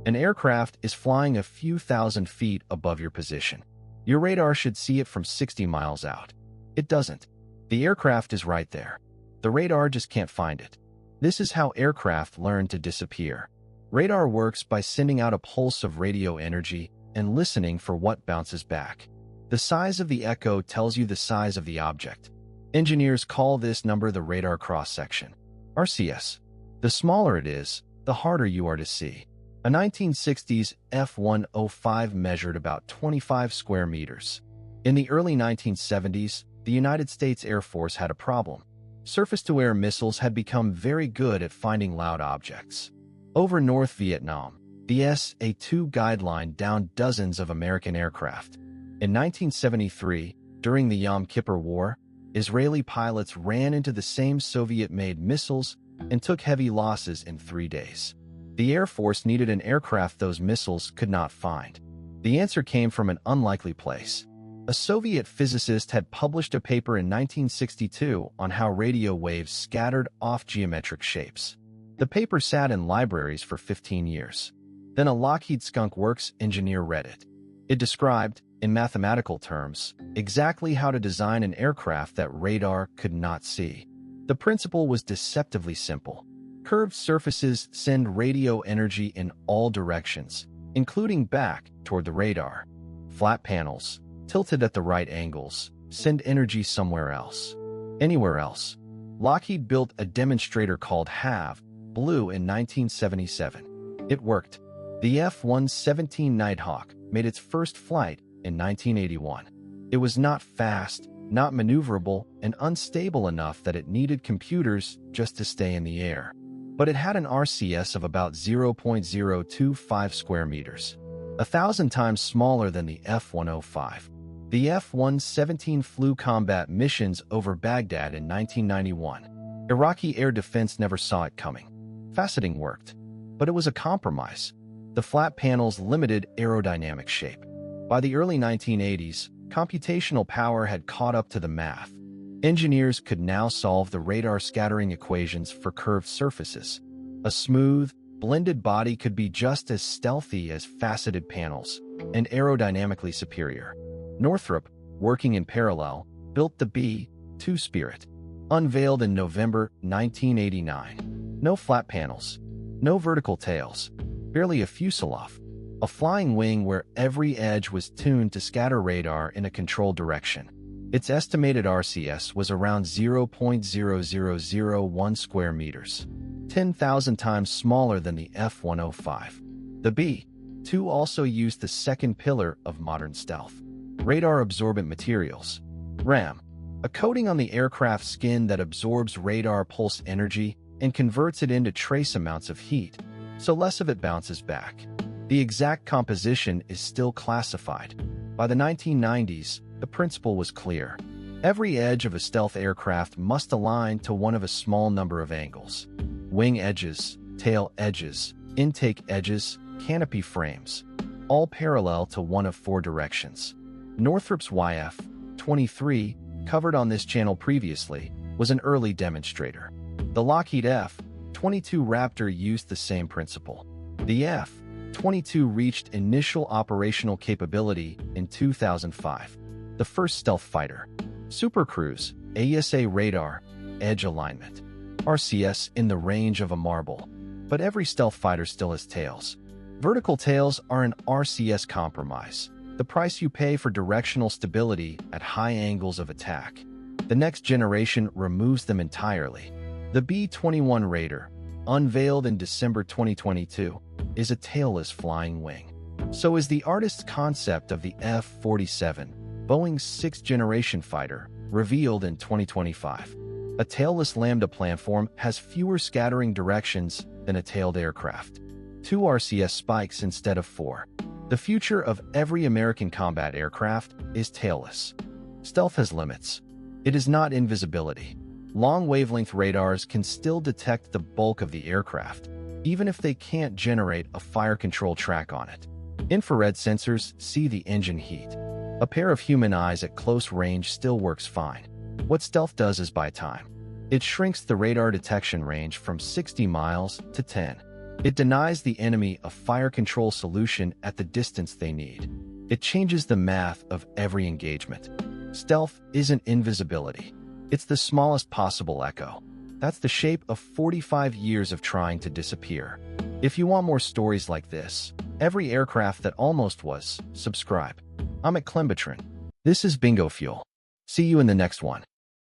An aircraft is flying a few thousand feet above your position. Your radar should see it from 60 miles out. It doesn't. The aircraft is right there. The radar just can't find it. This is how aircraft learn to disappear. Radar works by sending out a pulse of radio energy and listening for what bounces back. The size of the echo tells you the size of the object. Engineers call this number the radar cross-section, RCS. The smaller it is, the harder you are to see. A 1960s F-105 measured about 25 square meters. In the early 1970s, the United States Air Force had a problem. Surface-to-air missiles had become very good at finding loud objects. Over North Vietnam, the SA-2 guideline downed dozens of American aircraft. In 1973, during the Yom Kippur War, Israeli pilots ran into the same Soviet-made missiles and took heavy losses in 3 days. The Air Force needed an aircraft those missiles could not find. The answer came from an unlikely place. A Soviet physicist had published a paper in 1962 on how radio waves scattered off geometric shapes. The paper sat in libraries for 15 years. Then a Lockheed Skunk Works engineer read it. It described, in mathematical terms, exactly how to design an aircraft that radar could not see. The principle was deceptively simple. Curved surfaces send radio energy in all directions, including back toward the radar. Flat panels, tilted at the right angles, send energy somewhere else. Anywhere else. Lockheed built a demonstrator called Blue in 1977. It worked. The F-117 Nighthawk made its first flight in 1981. It was not fast, not maneuverable, and unstable enough that it needed computers just to stay in the air. But it had an RCS of about 0.025 square meters, 1,000 times smaller than the F-105. The F-117 flew combat missions over Baghdad in 1991. Iraqi air defense never saw it coming. Faceting worked, but it was a compromise. The flat panels limited aerodynamic shape. By the early 1980s, computational power had caught up to the math. Engineers could now solve the radar scattering equations for curved surfaces. A smooth, blended body could be just as stealthy as faceted panels, and aerodynamically superior. Northrop, working in parallel, built the B-2 Spirit. Unveiled in November 1989. No flat panels. No vertical tails. Barely a fuselage. A flying wing where every edge was tuned to scatter radar in a controlled direction. Its estimated RCS was around 0.0001 square meters, 10,000 times smaller than the F-105. The B-2 also used the second pillar of modern stealth: radar-absorbent materials, RAM, a coating on the aircraft's skin that absorbs radar pulse energy and converts it into trace amounts of heat, so less of it bounces back. The exact composition is still classified. By the 1990s, the principle was clear. Every edge of a stealth aircraft must align to one of a small number of angles: wing edges, tail edges, intake edges, canopy frames, all parallel to one of 4 directions. Northrop's YF-23, covered on this channel previously, was an early demonstrator. The Lockheed F-22 Raptor used the same principle. The F-22 reached initial operational capability in 2005. The first stealth fighter. Supercruise, AESA radar, edge alignment. RCS in the range of a marble. But every stealth fighter still has tails. Vertical tails are an RCS compromise, the price you pay for directional stability at high angles of attack. The next generation removes them entirely. The B-21 Raider, unveiled in December 2022, is a tailless flying wing. So is the artist's concept of the F-47, Boeing's 6th-generation fighter, revealed in 2025. A tailless Lambda platform has fewer scattering directions than a tailed aircraft. 2 RCS spikes instead of 4. The future of every American combat aircraft is tailless. Stealth has limits. It is not invisibility. Long wavelength radars can still detect the bulk of the aircraft, even if they can't generate a fire control track on it. Infrared sensors see the engine heat. A pair of human eyes at close range still works fine. What stealth does is buy time. It shrinks the radar detection range from 60 miles to 10. It denies the enemy a fire control solution at the distance they need. It changes the math of every engagement. Stealth isn't invisibility. It's the smallest possible echo. That's the shape of 45 years of trying to disappear. If you want more stories like this, every aircraft that almost was, subscribe. I'm at Klembatrin. This is BingoFuel. See you in the next one.